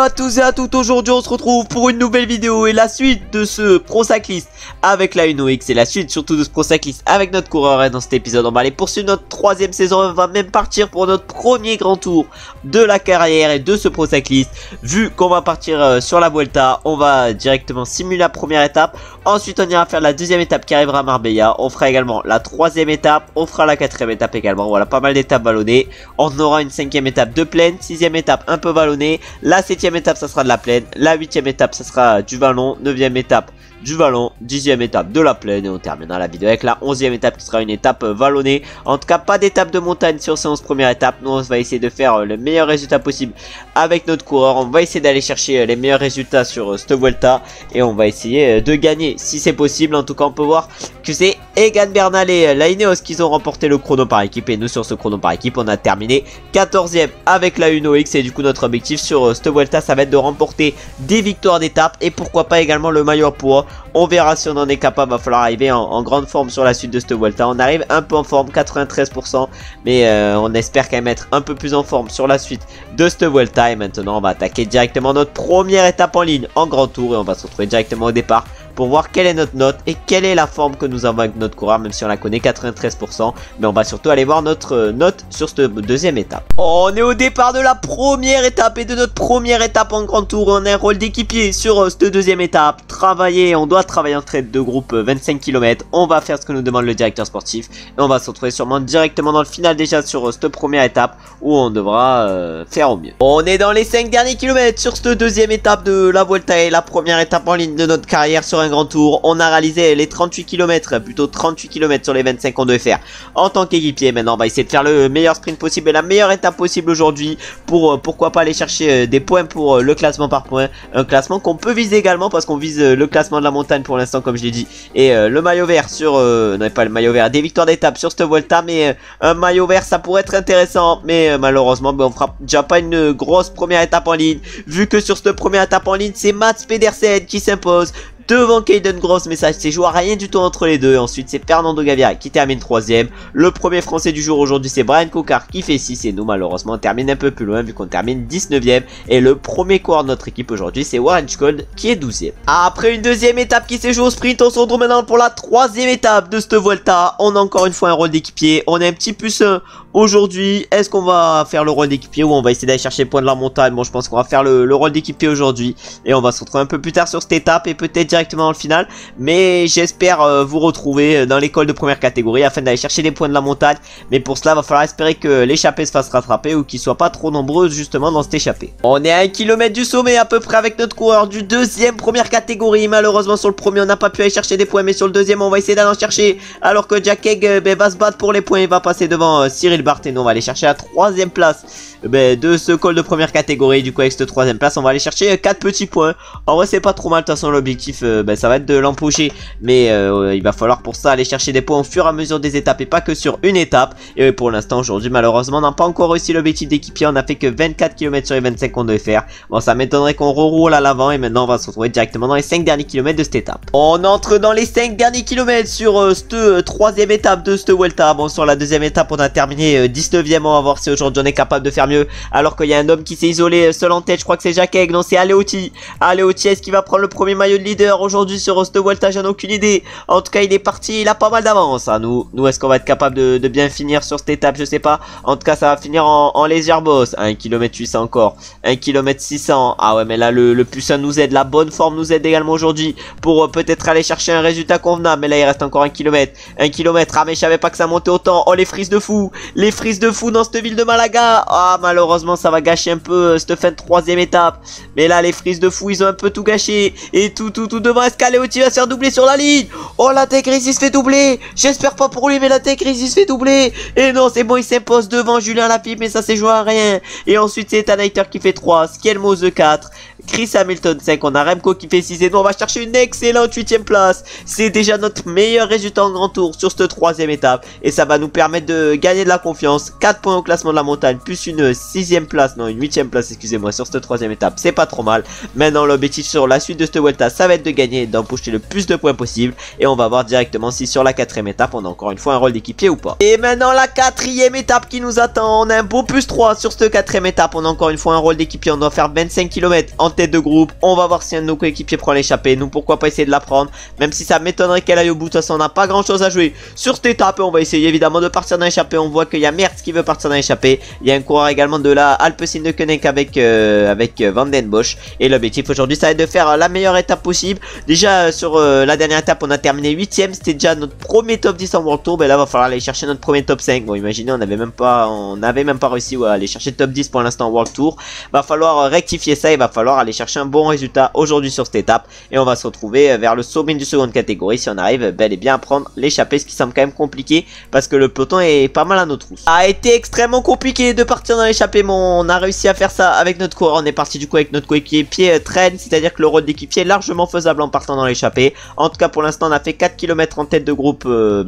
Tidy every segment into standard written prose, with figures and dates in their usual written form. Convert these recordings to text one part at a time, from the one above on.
à tous et à toutes, aujourd'hui on se retrouve pour une nouvelle vidéo et la suite de ce Pro Cyclist avec la Uno X et la suite surtout de ce Pro Cyclist avec notre coureur. Et dans cet épisode on va aller poursuivre notre troisième saison, on va même partir pour notre premier grand tour de la carrière et de ce Pro Cyclist. Vu qu'on va partir sur la Vuelta, on va directement simuler la première étape, ensuite on ira faire la deuxième étape qui arrivera à Marbella, on fera également la troisième étape, on fera la quatrième étape également, voilà pas mal d'étapes vallonnées, on aura une cinquième étape de plaine, sixième étape un peu vallonnée, la septième étape ça sera de la plaine, la huitième étape ça sera du vallon, neuvième étape du vallon, 10e étape de la plaine et on terminera la vidéo avec la 11e étape qui sera une étape vallonnée. En tout cas pas d'étape de montagne sur ces 11 premières étapes. Nous on va essayer de faire le meilleur résultat possible avec notre coureur. On va essayer d'aller chercher les meilleurs résultats sur cette Vuelta et on va essayer de gagner si c'est possible. En tout cas on peut voir que c'est Egan Bernal et la Ineos qui ont remporté le chrono par équipe et nous sur ce chrono par équipe on a terminé 14e avec la Uno X et du coup notre objectif sur cette Vuelta ça va être de remporter des victoires d'étape et pourquoi pas également le maillot à poids. On verra si on en est capable, va falloir arriver en grande forme sur la suite de cette Vuelta. On arrive un peu en forme, 93%, mais on espère quand même être un peu plus en forme sur la suite de cette Vuelta. Et maintenant on va attaquer directement notre première étape en ligne en grand tour et on va se retrouver directement au départ pour voir quelle est notre note et quelle est la forme que nous avons avec notre coureur, même si on la connaît 93%. Mais on va surtout aller voir notre note sur cette deuxième étape. On est au départ de la première étape et de notre première étape en grand tour. On a un rôle d'équipier sur cette deuxième étape. On doit travailler en traite de groupe 25 km. On va faire ce que nous demande le directeur sportif. Et on va se retrouver sûrement directement dans le final déjà sur cette première étape où on devra faire au mieux. On est dans les 5 derniers kilomètres sur cette deuxième étape de la Vuelta et la première étape en ligne de notre carrière sur un grand tour. On a réalisé les 38 km, plutôt 38 km sur les 25 qu'on devait faire en tant qu'équipier. Maintenant on va essayer de faire le meilleur sprint possible et la meilleure étape possible aujourd'hui pour pourquoi pas aller chercher des points pour le classement par points. Un classement qu'on peut viser également parce qu'on vise le classement de la montagne pour l'instant comme je l'ai dit. Et le maillot vert sur... non pas le maillot vert, des victoires d'étape sur cette Vuelta. Mais un maillot vert ça pourrait être intéressant. Mais malheureusement on fera déjà pas une grosse première étape en ligne. Vu que sur cette première étape en ligne c'est Mats Pedersen qui s'impose devant Caden Gross, mais ça c'est joué à rien du tout entre les deux. Ensuite c'est Fernando Gaviria qui termine 3ème. Le premier français du jour aujourd'hui c'est Brian Cocard qui fait 6 et nous malheureusement on termine un peu plus loin vu qu'on termine 19ème. Et le premier coureur de notre équipe aujourd'hui c'est Warren Schold qui est 12ème. Après une deuxième étape qui s'est jouée au sprint, on se retrouve maintenant pour la troisième étape de cette Vuelta. On a encore une fois un rôle d'équipier, on est un petit plus aujourd'hui. Est-ce qu'on va faire le rôle d'équipier ou on va essayer d'aller chercher le point de la montagne? Bon je pense qu'on va faire le rôle d'équipier aujourd'hui et on va se retrouver un peu plus tard sur cette étape et peut-être directement dans le final, mais j'espère vous retrouver dans l'école de première catégorie afin d'aller chercher des points de la montagne. Mais pour cela va falloir espérer que l'échappée se fasse rattraper ou qu'ils soient pas trop nombreux justement dans cette échappée. On est à 1 km du sommet à peu près avec notre coureur du deuxième première catégorie. Malheureusement sur le premier on n'a pas pu aller chercher des points, mais sur le deuxième on va essayer d'aller en chercher alors que Jack Egg va se battre pour les points. Il va passer devant Cyril Barth et nous on va aller chercher la troisième place de ce col de première catégorie. Du coup avec cette troisième place on va aller chercher 4 petits points. En vrai c'est pas trop mal, de toute façon l'objectif ça va être de l'empocher, mais il va falloir pour ça aller chercher des points au fur et à mesure des étapes et pas que sur une étape. Et pour l'instant aujourd'hui malheureusement on n'a pas encore réussi l'objectif d'équipier, on a fait que 24 km sur les 25 qu'on devait faire. Bon ça m'étonnerait qu'on reroule à l'avant et maintenant on va se retrouver directement dans les 5 derniers kilomètres de cette étape. On entre dans les 5 derniers kilomètres sur cette troisième étape de cette Vuelta. Bon sur la deuxième étape on a terminé 19ème, on va voir si aujourd'hui on est capable de faire mieux alors qu'il y a un homme qui s'est isolé seul en tête. Je crois que c'est Jack Egg, non c'est Aleotti. Aleotti est-ce qu'il va prendre le premier maillot de leader aujourd'hui sur cette Vuelta? J'en ai aucune idée. En tout cas il est parti, il a pas mal d'avance. Nous est-ce qu'on va être capable de bien finir sur cette étape? Je sais pas. En tout cas ça va finir en légère bosse. 1 km 800 encore, 1 km 600. Ah ouais mais là le plus 1 nous aide, la bonne forme nous aide également aujourd'hui pour peut-être aller chercher un résultat convenable. Mais là il reste encore 1 km. 1 km, ah mais je savais pas que ça montait autant. Oh les frises de fou, les frises de fou dans cette ville de Malaga. Ah malheureusement ça va gâcher un peu cette fin de troisième étape. Mais là les frises de fou ils ont un peu tout gâché. Et tout devant, est-ce qu'Aleotti va se faire doubler sur la ligne? Oh la Tech Race il se fait doubler. J'espère pas pour lui mais la Tech Race il se fait doubler. Et non c'est bon il s'impose devant Julien Lafilippe mais ça c'est joué à rien. Et ensuite c'est Tanaiter qui fait 3, Skelmose 4, Chris Hamilton 5, on a Remco qui fait 6 et nous on va chercher une excellente 8ème place. C'est déjà notre meilleur résultat en grand tour sur cette troisième étape et ça va nous permettre de gagner de la confiance. 4 points au classement de la montagne, plus une 6ème place, non une 8ème place excusez-moi sur cette 3ème étape, c'est pas trop mal. Maintenant l'objectif sur la suite de cette Vuelta, ça va être de gagner, d'empocher le plus de points possible. Et on va voir directement si sur la 4ème étape on a encore une fois un rôle d'équipier ou pas. Et maintenant la 4ème étape qui nous attend, on a un beau plus 3 sur cette 4ème étape. On a encore une fois un rôle d'équipier, on doit faire 25 km en tête de groupe. On va voir si un de nos coéquipiers prend l'échappée, nous pourquoi pas essayer de la prendre, même si ça m'étonnerait qu'elle aille au bout. De toute façon on n'a pas grand chose à jouer sur cette étape. On va essayer évidemment de partir dans l'échappée. On voit qu'il y a Merckx qui veut partir dans l'échappée. Il y a un coureur également de la Alpecin de Koenig avec Van Den Bosch. Et l'objectif aujourd'hui ça va être de faire la meilleure étape possible. Déjà sur la dernière étape on a terminé 8ème, c'était déjà notre premier top 10 en World Tour. Ben là va falloir aller chercher notre premier top 5. Bon imaginez on n'avait même pas réussi à aller chercher top 10 pour l'instant en World Tour. Va falloir rectifier ça, il va falloir aller chercher un bon résultat aujourd'hui sur cette étape. Et on va se retrouver vers le sommet du seconde catégorie si on arrive bel et bien à prendre l'échappée, ce qui semble quand même compliqué parce que le peloton est pas mal à nos trousses. Ça a été extrêmement compliqué de partir dans l'échappée, mais on a réussi à faire ça avec notre coureur. On est parti du coup avec notre coéquipier Train, c'est-à-dire que le rôle d'équipier est largement faisable en partant dans l'échappée. En tout cas pour l'instant on a fait 4 km en tête de groupe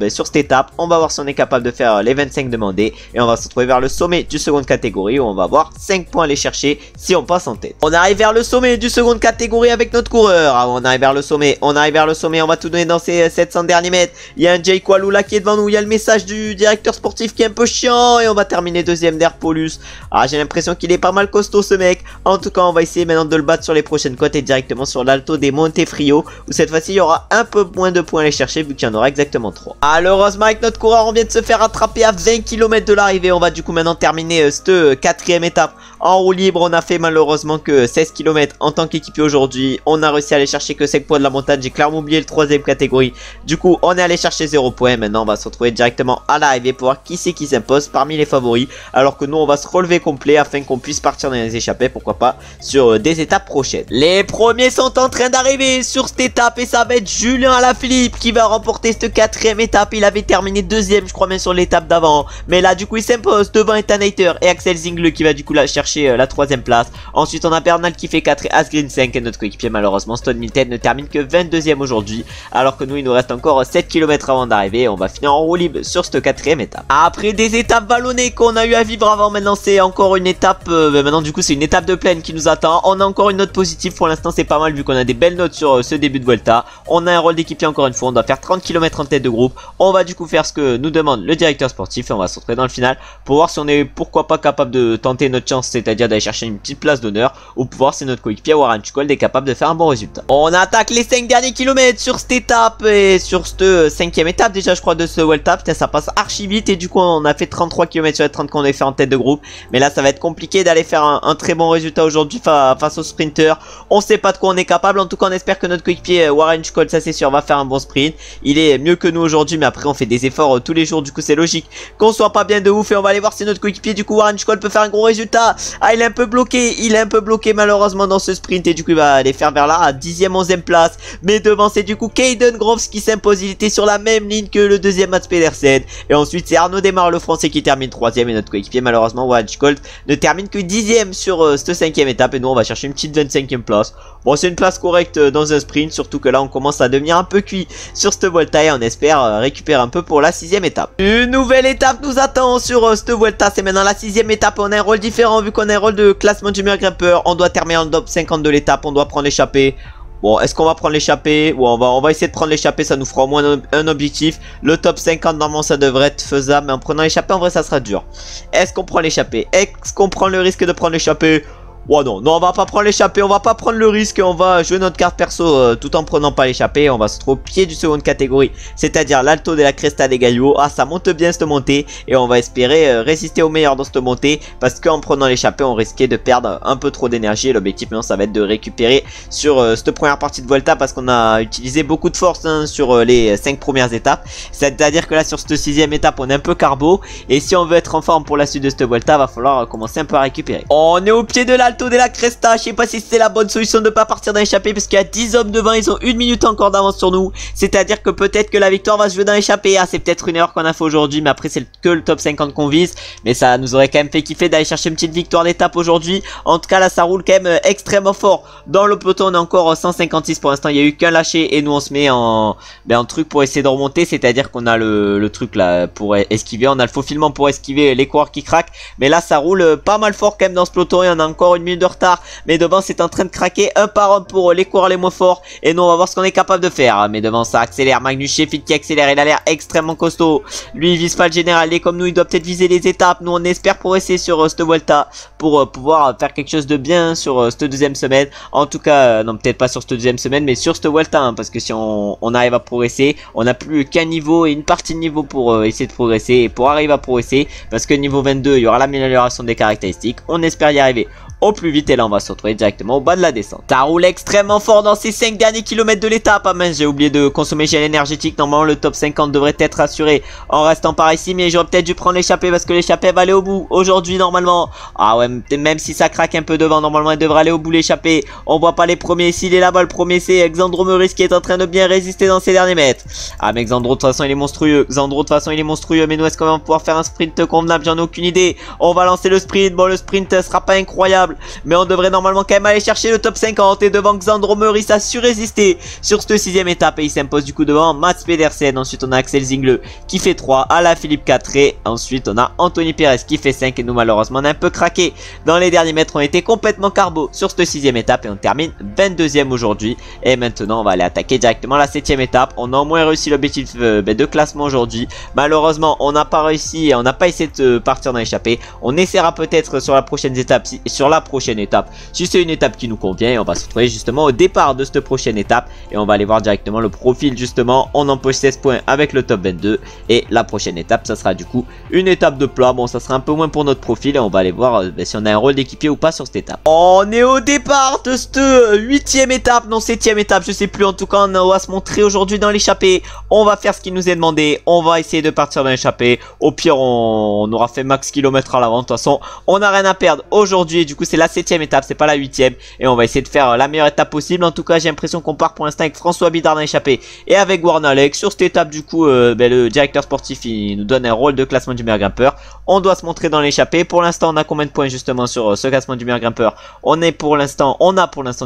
sur cette étape. On va voir si on est capable de faire les 25 demandés et on va se retrouver vers le sommet du seconde catégorie où on va avoir 5 points à aller chercher si on passe en tête. On arrive vers le sommet du seconde catégorie avec notre coureur. Ah, on arrive vers le sommet, on va tout donner dans ces 700 derniers mètres. Il y a un Jake Walou là qui est devant nous, il y a le message du directeur sportif qui est un peu chiant et on va terminer deuxième d'Air Paulus. Ah j'ai l'impression qu'il est pas mal costaud ce mec. En tout cas on va essayer maintenant de le battre sur les prochaines côtes et directement sur l'Alto des Montefrio où cette fois-ci il y aura un peu moins de points à aller chercher vu qu'il y en aura exactement 3. Malheureusement avec notre coureur on vient de se faire attraper à 20 km de l'arrivée. On va du coup maintenant terminer cette 4ème étape en roue libre. On a fait malheureusement que 16 km en tant qu'équipier aujourd'hui. On a réussi à aller chercher que 5 points de la montagne. J'ai clairement oublié le 3ème catégorie. Du coup on est allé chercher 0 points. Maintenant on va se retrouver directement à l'arrivée pour voir qui c'est qui s'impose parmi les favoris. Alors que nous on va se relever complet afin qu'on puisse partir dans les échappées, pourquoi pas sur des étapes prochaines. Les premiers sont en train d'arriver sur cette étape et ça va être Julien Alaphilippe qui va remporter cette 4ème étape. Il avait terminé 2ème je crois même sur l'étape d'avant, mais là du coup il s'impose devant Ethan Hayter et Axel Zingle qui va du coup là chercher la 3ème place. Ensuite on a Bernal qui fait 4 et Asgreen 5 et notre coéquipier malheureusement Stone Milton ne termine que 22ème aujourd'hui, alors que nous il nous reste encore 7 km avant d'arriver. On va finir en roue libre sur cette 4ème étape. Après des étapes vallonnées qu'on a eu à vivre avant, maintenant c'est encore une étape maintenant du coup c'est une étape de plaine qui nous attend. On a encore une note positive pour l'instant, c'est pas mal vu qu'on a des belles notes sur ce début de Vuelta. On a un rôle d'équipier encore une fois, on doit faire 30 km en tête de groupe. On va du coup faire ce que nous demande le directeur sportif et on va se retrouver dans le final pour voir si on est pourquoi pas capable de tenter notre chance, c'est-à-dire d'aller chercher une petite place d'honneur, ou pour voir si notre coéquipier Warren Schukold est capable de faire un bon résultat. On attaque les 5 derniers kilomètres sur cette étape et sur cette 5ème étape déjà je crois de ce Vuelta. Putain, ça passe archi vite et du coup on a fait 33 km sur les 30 qu'on avait fait en tête de groupe, mais là ça va être compliqué d'aller faire un très bon résultat aujourd'hui face aux sprinters. On sait pas de quoi on est capable, en tout cas on espère que notre coéquipier Warren Schukold, ça c'est sûr, va faire un bon sprint. Il est mieux que nous aujourd'hui, mais après on fait des efforts tous les jours, du coup c'est logique qu'on soit pas bien de ouf et on va aller voir si notre coéquipier du coup Warren Schukold peut faire un gros résultat. Ah il est un peu bloqué, malheureusement dans ce sprint et du coup il va aller faire vers là à 10ème 11ème place, mais devant c'est du coup Caden Groves qui s'impose. Il était sur la même ligne que le deuxième Mats Pedersen et ensuite c'est Arnaud Démarre le français qui termine 3ème et notre coéquipier malheureusement Warren Schukold ne termine que 10ème sur cette 5ème étape et nous on va chercher une petite 25ème place. Bon c'est une place correcte dans un sprint, surtout que là on commence à devenir un peu cuit sur cette Vuelta et on espère récupérer un peu pour la 6ème étape. Une nouvelle étape nous attend sur cette Vuelta, c'est maintenant la 6ème étape. On a un rôle différent vu qu'on a un rôle de classement du meilleur grimpeur. On doit terminer en top 50 de l'étape, on doit prendre l'échappée. Bon, est-ce qu'on va prendre l'échappée? Ou on va essayer de prendre l'échappée, ça nous fera au moins un objectif. Le top 50 normalement ça devrait être faisable, mais en prenant l'échappée en vrai ça sera dur. Est-ce qu'on prend l'échappée? Est-ce qu'on prend le risque de prendre l'échappée? Oh non, on va pas prendre l'échappée, on va pas prendre le risque, on va jouer notre carte perso tout en prenant pas l'échappée. On va se trouver au pied du seconde catégorie, c'est-à-dire l'Alto de la Cresta de Gallo. Ah ça monte bien cette montée et on va espérer résister au meilleur dans cette montée, parce qu'en prenant l'échappée on risquait de perdre un peu trop d'énergie. Et l'objectif maintenant ça va être de récupérer sur cette première partie de Vuelta, parce qu'on a utilisé beaucoup de force sur les 5 premières étapes. C'est-à-dire que là sur cette 6ème étape on est un peu carbo, et si on veut être en forme pour la suite de cette Vuelta va falloir commencer un peu à récupérer. On est au pied de la Alto de la Cresta. Je sais pas si c'est la bonne solution de ne pas partir dans l'échappée parce qu'il y a 10 hommes devant. Ils ont 1 minute encore d'avance sur nous. C'est-à-dire que peut-être que la victoire va se jouer dans l'échappée. Ah, c'est peut-être une erreur qu'on a fait aujourd'hui, mais après c'est que le top 50 qu'on vise. Mais ça nous aurait quand même fait kiffer d'aller chercher une petite victoire d'étape aujourd'hui. En tout cas là ça roule quand même extrêmement fort. Dans le peloton on est encore 156 pour l'instant. Il n'y a eu qu'un lâché et nous on se met en truc pour essayer de remonter. C'est-à-dire qu'on a le truc là pour esquiver. On a le faufilement pour esquiver les coureurs qui craquent. Mais là ça roule pas mal fort quand même dans ce peloton. Il y en a encore 1 minute de retard. Mais devant c'est en train de craquer un par un pour les coureurs les moins forts. Et nous on va voir ce qu'on est capable de faire. Mais devant ça accélère. Magnus Sheffield qui accélère. Il a l'air extrêmement costaud. Lui il vise pas le général. Il est comme nous. Il doit peut-être viser les étapes. Nous on espère progresser sur cette Vuelta pour pouvoir faire quelque chose de bien sur cette deuxième semaine. En tout cas non peut-être pas sur cette deuxième semaine mais sur cette Vuelta hein, parce que si on arrive à progresser, on n'a plus qu'un niveau et une partie de niveau pour essayer de progresser et pour arriver à progresser parce que niveau 22 il y aura l'amélioration des caractéristiques. On espère y arriver au plus vite et là on va se retrouver directement au bas de la descente. Ça roule extrêmement fort dans ces 5 derniers kilomètres de l'étape. Ah mince, j'ai oublié de consommer gel énergétique. Normalement le top 50 devrait être assuré en restant par ici, mais j'aurais peut-être dû prendre l'échappée parce que l'échappée va aller au bout aujourd'hui normalement. Ah ouais, même si ça craque un peu devant, normalement elle devrait aller au bout l'échappée. On voit pas les premiers ici, il est là-bas le premier, c'est Xandro Meurice qui est en train de bien résister dans ces derniers mètres. Ah mais Xandro de toute façon il est monstrueux, Xandro de toute façon il est monstrueux, mais nous est-ce qu'on va pouvoir faire un sprint convenable? J'en ai aucune idée. On va lancer le sprint, bon le sprint sera pas incroyable, mais on devrait normalement quand même aller chercher le top 50 et devant Xandro Meurice a su résister sur cette 6ème étape et il s'impose du coup devant Mats Pedersen. Ensuite on a Axel Zingle qui fait 3, Ala Philippe 4 et ensuite on a Anthony Perez qui fait 5 et nous malheureusement on a un peu craqué dans les derniers mètres, on était complètement carbo sur cette 6ème étape et on termine 22ème aujourd'hui. Et maintenant on va aller attaquer directement la 7ème étape. On a au moins réussi l'objectif de classement aujourd'hui. Malheureusement on n'a pas réussi et on n'a pas essayé de partir dans l'échappée. On essaiera peut-être sur la prochaine étape, si c'est une étape qui nous convient, et on va se retrouver justement au départ de cette prochaine étape et on va aller voir directement le profil. Justement on empoche 16 points avec le top 22 et la prochaine étape ça sera du coup une étape de plat. Bon ça sera un peu moins pour notre profil et on va aller voir si on a un rôle d'équipier ou pas sur cette étape. On est au départ de cette 8ème étape, non 7ème étape je sais plus, en tout cas on va se montrer aujourd'hui dans l'échappée. On va faire ce qui nous est demandé, on va essayer de partir dans l'échappée. Au pire on aura fait max kilomètres à l'avant, de toute façon on n'a rien à perdre aujourd'hui et du coup c'est la 7ème étape, c'est pas la 8ème et on va essayer de faire la meilleure étape possible. En tout cas j'ai l'impression qu'on part pour l'instant avec François Bidard dans l'échappée et avec Warnalek. Sur cette étape du coup le directeur sportif il nous donne un rôle de classement du meilleur grimpeur. On doit se montrer dans l'échappée. Pour l'instant on a combien de points justement sur ce classement du meilleur grimpeur? On a pour l'instant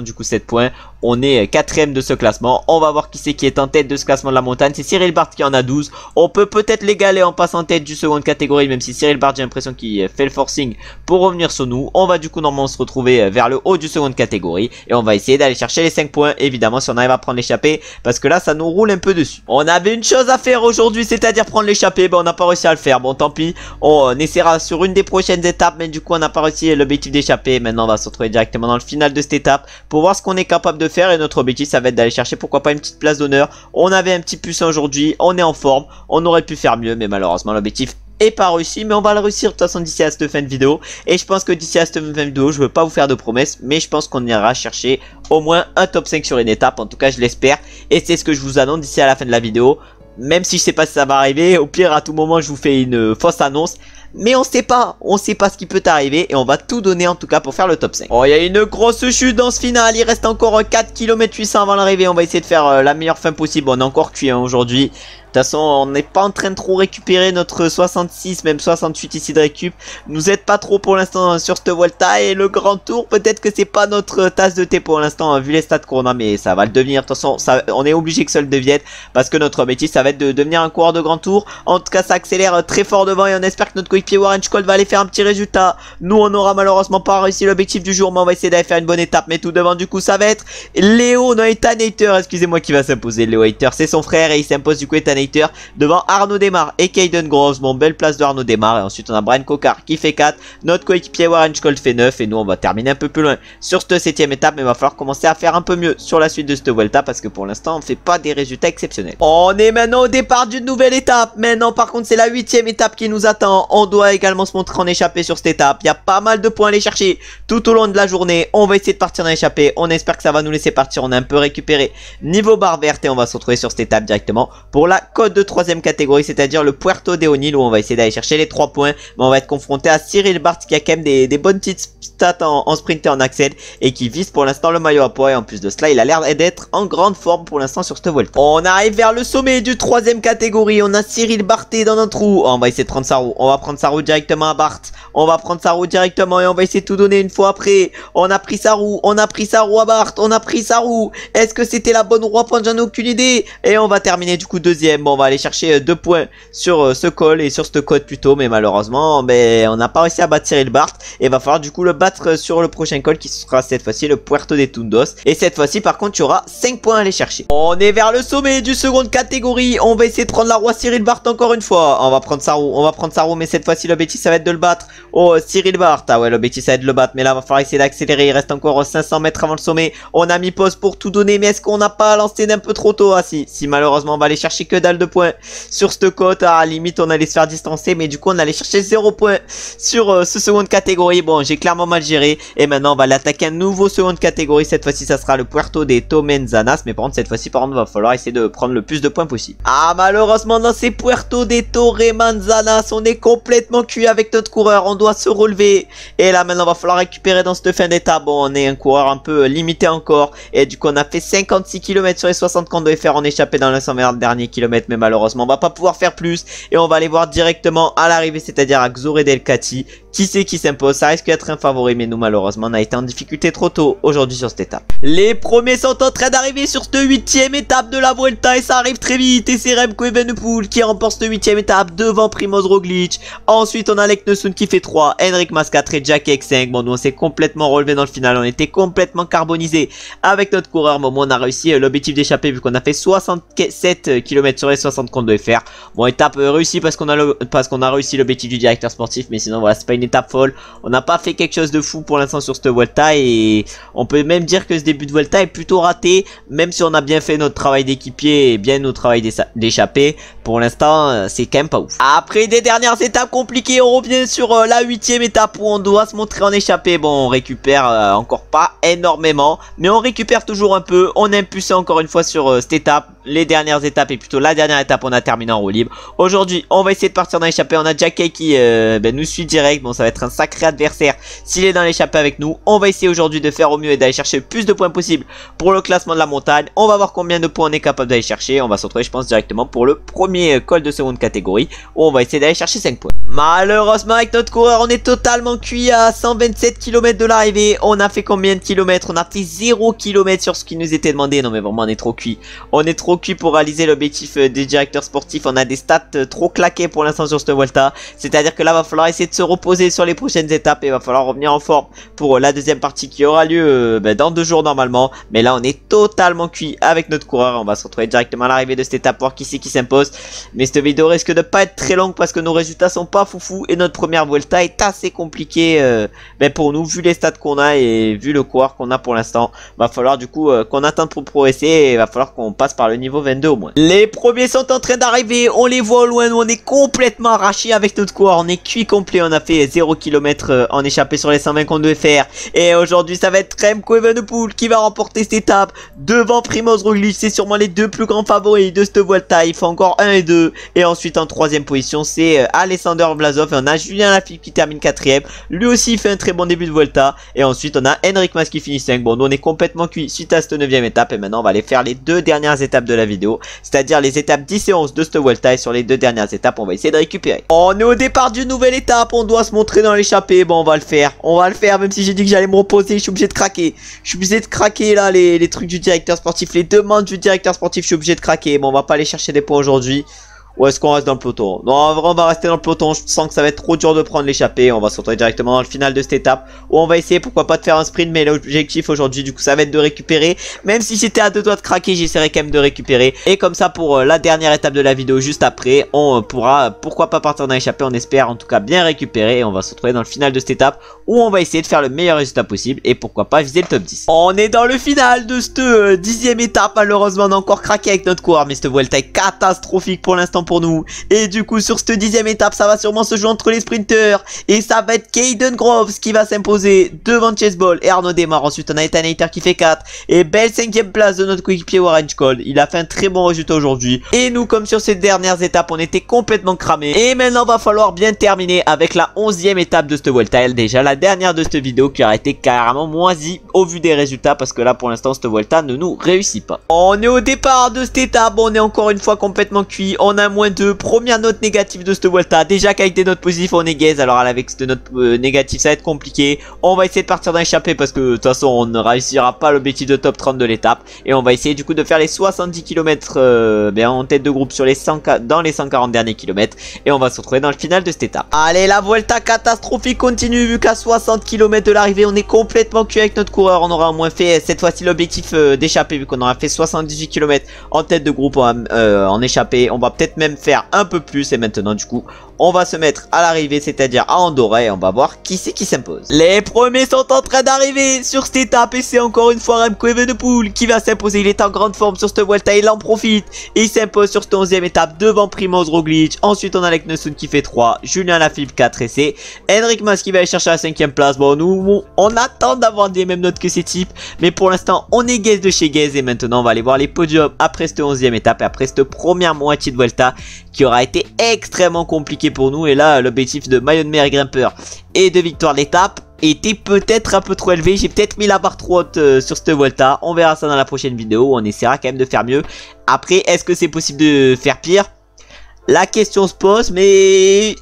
du coup 7 points. On est 4ème de ce classement. On va voir qui c'est qui est en tête de ce classement de la montagne. C'est Cyril Bart qui en a 12. On peut peut-être l'égaler en passant en tête du seconde catégorie, même si Cyril Bart j'ai l'impression qu'il fait le forcing pour revenir sur nous. On va du coup normalement se retrouver vers le haut du seconde catégorie et on va essayer d'aller chercher les 5 points évidemment si on arrive à prendre l'échappée parce que là ça nous roule un peu dessus. On avait une chose à faire aujourd'hui, c'est-à-dire prendre l'échappée. On n'a pas réussi à le faire, bon tant pis, on essaiera sur une des prochaines étapes, mais du coup on n'a pas réussi l'objectif d'échapper. Maintenant on va se retrouver directement dans le final de cette étape pour voir ce qu'on est capable de faire et notre objectif ça va être d'aller chercher pourquoi pas une petite place d'honneur. On avait un petit puissant aujourd'hui, on est en forme, on aurait pu faire mieux mais malheureusement l'objectif est pas réussi, mais on va le réussir de toute façon d'ici à cette fin de vidéo. Et je pense que d'ici à cette fin de vidéo, je veux pas vous faire de promesses, mais je pense qu'on ira chercher au moins un top 5 sur une étape. En tout cas je l'espère et c'est ce que je vous annonce d'ici à la fin de la vidéo. Même si je sais pas si ça va arriver, au pire à tout moment je vous fais une fausse annonce. Mais on sait pas ce qui peut arriver et on va tout donner en tout cas pour faire le top 5. Oh il y a une grosse chute dans ce final, il reste encore 4 km 800 avant l'arrivée. On va essayer de faire la meilleure fin possible, on a encore cuit aujourd'hui. De toute façon on n'est pas en train de trop récupérer notre 66 même 68 ici de récup. Nous aide pas trop pour l'instant sur cette Vuelta et le grand tour peut-être que c'est pas notre tasse de thé pour l'instant vu les stats qu'on a, mais ça va le devenir. De toute façon on est obligé que ça le devienne parce que notre objectif ça va être de devenir un coureur de grand tour. En tout cas ça accélère très fort devant et on espère que notre coéquipier Warren Scholl va aller faire un petit résultat. Nous on aura malheureusement pas réussi l'objectif du jour, mais on va essayer d'aller faire une bonne étape. Mais tout devant du coup ça va être Léo, non Ethan Hayter, excusez-moi, qui va s'imposer. Léo Hayter c'est son frère et il s'impose du coup Ethan Hayter devant Arnaud Desmar et Caden Groves. Bon belle place de Arnaud Desmar et ensuite on a Brian Cocard qui fait 4, notre coéquipier Warren Scholl fait 9 et nous on va terminer un peu plus loin sur cette 7ème étape, mais il va falloir commencer à faire un peu mieux sur la suite de cette Vuelta parce que pour l'instant on fait pas des résultats exceptionnels. On est maintenant au départ d'une nouvelle étape. Maintenant par contre c'est la 8ème étape qui nous attend. On doit également se montrer en échappée sur cette étape. Il y a pas mal de points à aller chercher tout au long de la journée. On va essayer de partir dans l'échappée. On espère que ça va nous laisser partir. On a un peu récupéré niveau barre verte et on va se retrouver sur cette étape directement pour la code de 3ème catégorie, c'est-à-dire le Puerto de Onil, où on va essayer d'aller chercher les 3 points. Mais on va être confronté à Cyril Bart qui a quand même des bonnes petites stats en sprint et en accel et qui vise pour l'instant le maillot à poids. Et en plus de cela, il a l'air d'être en grande forme pour l'instant sur cette Vuelta. On arrive vers le sommet du 3ème catégorie. On a Cyril Barté dans notre roue. On va essayer de prendre sa roue. On va prendre sa roue directement à Bart. On va prendre sa roue directement et on va essayer de tout donner une fois après. On a pris sa roue. On a pris sa roue à Bart. On a pris sa roue. Est-ce que c'était la bonne roue à prendre? J'en ai aucune idée. Et on va terminer du coup 2ème. Bon, on va aller chercher 2 points sur ce col et sur ce code plutôt. Mais malheureusement, on n'a pas réussi à battre Cyril Bart. Et va falloir du coup le battre sur le prochain col qui sera cette fois-ci le Puerto de Tundos. Et cette fois-ci, par contre, tu auras 5 points à aller chercher. On est vers le sommet du seconde catégorie. On va essayer de prendre la roue à Cyril Bart encore une fois. On va prendre sa roue. On va prendre sa roue. Mais cette fois-ci, l'objectif, ça va être de le battre. Oh, Cyril Bart. Ah ouais, l'objectif, ça va être de le battre. Mais là, va falloir essayer d'accélérer. Il reste encore 500 mètres avant le sommet. On a mis pause pour tout donner. Mais est-ce qu'on n'a pas lancé d'un peu trop tôt? Ah si, malheureusement, on va aller chercher que dalle de points sur cette côte. Ah, limite, on allait se faire distancer. Mais du coup, on allait chercher 0 points sur ce seconde catégorie. Bon, j'ai clairement mal géré. Et maintenant, on va l'attaquer un nouveau seconde catégorie. Cette fois-ci, ça sera le Puerto de Tomenzanas. Mais par contre, cette fois-ci, va falloir essayer de prendre le plus de points possible. Ah, malheureusement, dans ces Puerto de Tomenzanas, on est complètement cuit avec notre coureur. On doit se relever. Et là, maintenant, va falloir récupérer dans cette fin d'étape. Bon, on est un coureur un peu limité encore. Et du coup, on a fait 56 km sur les 60 qu'on devait faire en échappé dans les 120 derniers kilomètres. Mais malheureusement, on va pas pouvoir faire plus. Et on va aller voir directement à l'arrivée, c'est-à-dire à Xore del Cati. Qui c'est qui s'impose? Ça risque d'être un favori, mais nous malheureusement on a été en difficulté trop tôt aujourd'hui sur cette étape. Les premiers sont en train d'arriver sur cette 8ème étape de la Vuelta et ça arrive très vite. Et c'est Remco Evenepoel qui remporte cette 8ème étape devant Primoz Roglic. Ensuite on a Lek Nessun qui fait 3, Henrik Mas 4 et Jack Ek 5. Bon, nous on s'est complètement relevé dans le final, on était complètement carbonisé avec notre coureur. Bon, on a réussi l'objectif d'échapper vu qu'on a fait 67 km sur les 60 qu'on devait faire. Bon, étape réussie parce qu'on a réussi l'objectif du directeur sportif, mais sinon voilà, c'est pas une étape folle. On n'a pas fait quelque chose de fou pour l'instant sur cette Vuelta et on peut même dire que ce début de Vuelta est plutôt raté, même si on a bien fait notre travail d'équipier et bien notre travail d'échappée. Pour l'instant, c'est quand même pas ouf. Après des dernières étapes compliquées, on revient sur la 8ème étape où on doit se montrer en échappée. Bon, on récupère encore pas énormément, mais on récupère toujours un peu. On est impulsé encore une fois sur cette étape. Les dernières étapes et plutôt la dernière étape, on a terminé en roue libre. Aujourd'hui, on va essayer de partir dans l'échappée. On a Jackie qui nous suit direct. Bon, ça va être un sacré adversaire s'il est dans l'échappée avec nous. On va essayer aujourd'hui de faire au mieux et d'aller chercher le plus de points possible pour le classement de la montagne. On va voir combien de points on est capable d'aller chercher. On va se retrouver, je pense, directement pour le premier col de seconde catégorie où on va essayer d'aller chercher 5 points. Malheureusement, avec notre coureur, on est totalement cuit à 127 km de l'arrivée. On a fait combien de kilomètres? On a fait 0 km sur ce qui nous était demandé. Non mais vraiment, on est trop cuit. On est trop cuit pour réaliser l'objectif des directeurs sportifs. On a des stats trop claquées pour l'instant sur cette Vuelta. C'est-à-dire que là, va falloir essayer de se reposer sur les prochaines étapes et va falloir revenir en forme pour la deuxième partie qui aura lieu dans 2 jours normalement. Mais là, on est totalement cuit avec notre coureur. On va se retrouver directement à l'arrivée de cette étape, voir qui c'est qui s'impose. Mais cette vidéo risque de pas être très longue parce que nos résultats sont pas foufou et notre première Vuelta est assez compliquée pour nous vu les stats qu'on a et vu le coureur qu'on a pour l'instant. Va falloir du coup qu'on attende pour progresser et va falloir qu'on passe par le niveau 22 au moins. Les premiers sont en train d'arriver, on les voit au loin, nous on est complètement arraché avec notre coureur, on est cuit complet, on a fait 0 km en échappé sur les 120 qu'on devait faire. Et aujourd'hui ça va être Remco Evenepoel qui va remporter cette étape devant Primoz Roglic. C'est sûrement les 2 plus grands favoris de cette Vuelta. Il faut encore 1 et 2. Et ensuite en 3ème position c'est Alexander Vlasov et on a Julien Lafilippe qui termine 4ème. Lui aussi il fait un très bon début de Vuelta. Et ensuite on a Henrik Mas qui finit 5. Bon, nous on est complètement cuit suite à cette 9ème étape et maintenant on va aller faire les 2 dernières étapes de la vidéo, c'est-à-dire les étapes 10 et 11 de cette Vuelta. Et sur les 2 dernières étapes on va essayer de récupérer. On est au départ d'une nouvelle étape, on doit se montrer dans l'échappée. Bon, on va le faire, même si j'ai dit que j'allais me reposer. Je suis obligé de craquer, là les trucs du directeur sportif, les demandes du directeur sportif, je suis obligé de craquer. Bon, on va pas aller chercher des points aujourd'hui. Ou est-ce qu'on reste dans le peloton? Non, en vrai, on va rester dans le peloton. Je sens que ça va être trop dur de prendre l'échappée. On va se retrouver directement dans le final de cette étape où on va essayer, pourquoi pas, de faire un sprint. Mais l'objectif aujourd'hui, du coup, ça va être de récupérer. Même si j'étais à 2 doigts de craquer, j'essaierai quand même de récupérer. Et comme ça, pour la dernière étape de la vidéo, juste après, on pourra, pourquoi pas, partir dans l'échappée. On espère en tout cas bien récupérer. Et on va se retrouver dans le final de cette étape où on va essayer de faire le meilleur résultat possible. Et pourquoi pas viser le top 10. On est dans le final de cette 10ème étape. Malheureusement, on a encore craqué avec notre coureur. Mais cette Vuelta est catastrophique pour l'instant pour nous. Et du coup sur cette 10e étape ça va sûrement se jouer entre les sprinters. Et ça va être Caden Groves qui va s'imposer devant Chase Ball et Arnaud Démarre. Ensuite on a Ethan Hayter qui fait 4. Et belle 5e place de notre coéquipier Warren Cole. Il a fait un très bon résultat aujourd'hui. Et nous comme sur ces dernières étapes on était complètement cramés. Et maintenant va falloir bien terminer avec la 11e étape de cette Vuelta. Déjà la dernière de cette vidéo qui aura été carrément moisie au vu des résultats. Parce que là pour l'instant cette Vuelta ne nous réussit pas. On est au départ de cette étape. On est encore une fois complètement cuit. On a -2. Première note négative de cette Vuelta. Déjà qu'avec des notes positives on est gaze. Alors avec cette note négative ça va être compliqué. On va essayer de partir dans l'échappée parce que de toute façon on ne réussira pas l'objectif de top 30 de l'étape. Et on va essayer du coup de faire les 70 km en tête de groupe sur les 100, dans les 140 derniers kilomètres. Et on va se retrouver dans le final de cette étape. Allez, la Vuelta catastrophique continue vu qu'à 60 km de l'arrivée on est complètement cuit avec notre coureur. On aura au moins fait cette fois-ci l'objectif d'échapper vu qu'on aura fait 78 km en tête de groupe en échappée. On va peut-être même faire un peu plus. Et maintenant du coup on va se mettre à l'arrivée, c'est-à-dire à Andorra, et on va voir qui c'est qui s'impose. Les premiers sont en train d'arriver sur cette étape et c'est encore une fois Remco Evenepoel qui va s'imposer. Il est en grande forme sur cette Vuelta, il en profite et il s'impose sur cette 11e étape devant Primoz Roglic. Ensuite on a Leknesund qui fait 3, Julien Lafilippe 4 et c'est Henrik Mas qui va aller chercher la 5e place. Bon nous on attend d'avoir des mêmes notes que ces types, mais pour l'instant on est gaze de chez gaze. Et maintenant on va aller voir les podiums après cette 11e étape et après cette première moitié de Vuelta qui aura été extrêmement compliqué pour nous. Et là l'objectif de maillot de meilleur grimpeur et de victoire d'étape était peut-être un peu trop élevé. J'ai peut-être mis la barre trop haute sur cette Vuelta. On verra ça dans la prochaine vidéo. On essaiera quand même de faire mieux. Après est-ce que c'est possible de faire pire? La question se pose, mais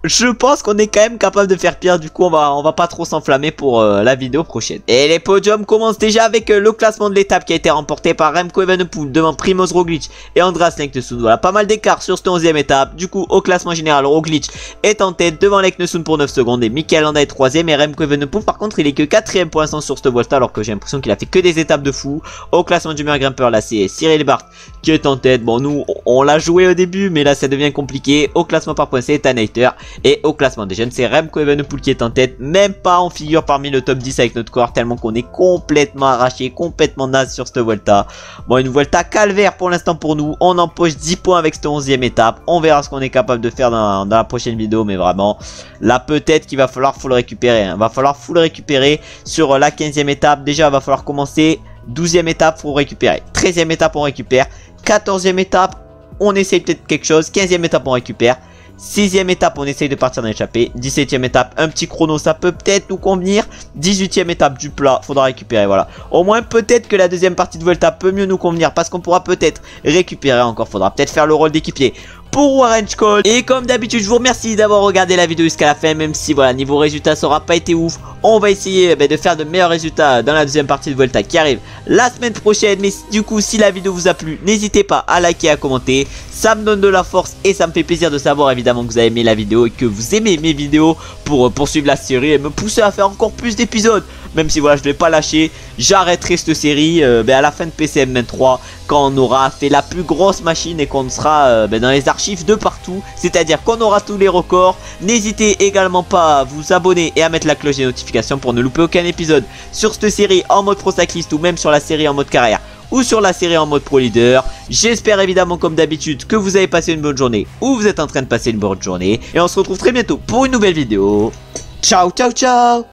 je pense qu'on est quand même capable de faire pire. Du coup on va pas trop s'enflammer pour la vidéo prochaine. Et les podiums commencent déjà avec le classement de l'étape qui a été remporté par Remco Evenepoel devant Primoz Roglic et Andreas Leknesund. Voilà, pas mal d'écart sur cette 11e étape. Du coup au classement général Roglic est en tête devant Leknesund pour 9 secondes et Mikel Landa est 3ème. Et Remco Evenepoel par contre il est que 4ème pour l'instant sur cette Vuelta, alors que j'ai l'impression qu'il a fait que des étapes de fou. Au classement du meilleur grimpeur là c'est Cyril Bart qui est en tête. Bon nous on l'a joué au début mais là ça devient compliqué. Au classement par points c'est Ethan Hayter. Et au classement des jeunes c'est Remco Evenepoel qui est en tête. Même pas en figure parmi le top 10 avec notre corps, tellement qu'on est complètement arraché, complètement naze sur cette Vuelta. Bon une Vuelta calvaire pour l'instant pour nous. On empoche 10 points avec cette 11e étape. On verra ce qu'on est capable de faire dans la prochaine vidéo. Mais vraiment là peut-être qu'il va falloir full récupérer hein. Va falloir full récupérer sur la 15e étape. Déjà va falloir commencer. 12e étape faut récupérer. 13e étape on récupère. 14e étape on essaye peut-être quelque chose. 15e étape on récupère. 6ème étape on essaye de partir dans l'échappée. 17ème étape un petit chrono ça peut peut-être nous convenir. 18ème étape du plat faudra récupérer. Voilà, au moins peut-être que la deuxième partie de Vuelta peut mieux nous convenir parce qu'on pourra peut-être récupérer encore. Faudra peut-être faire le rôle d'équipier pour Warren Cole. Et comme d'habitude je vous remercie d'avoir regardé la vidéo jusqu'à la fin. Même si voilà niveau résultat ça aura pas été ouf, on va essayer de faire de meilleurs résultats dans la deuxième partie de Vuelta qui arrive la semaine prochaine. Mais du coup si la vidéo vous a plu, n'hésitez pas à liker et à commenter. Ça me donne de la force et ça me fait plaisir de savoir évidemment que vous avez aimé la vidéo et que vous aimez mes vidéos pour poursuivre la série et me pousser à faire encore plus d'épisodes. Même si voilà je vais pas lâcher, j'arrêterai cette série à la fin de PCM 23 quand on aura fait la plus grosse machine et qu'on sera dans les archives de partout. C'est à dire qu'on aura tous les records. N'hésitez également pas à vous abonner et à mettre la cloche des notifications pour ne louper aucun épisode sur cette série en mode pro cycliste ou même sur la série en mode carrière ou sur la série en mode pro leader. J'espère évidemment comme d'habitude que vous avez passé une bonne journée ou vous êtes en train de passer une bonne journée. Et on se retrouve très bientôt pour une nouvelle vidéo. Ciao ciao ciao.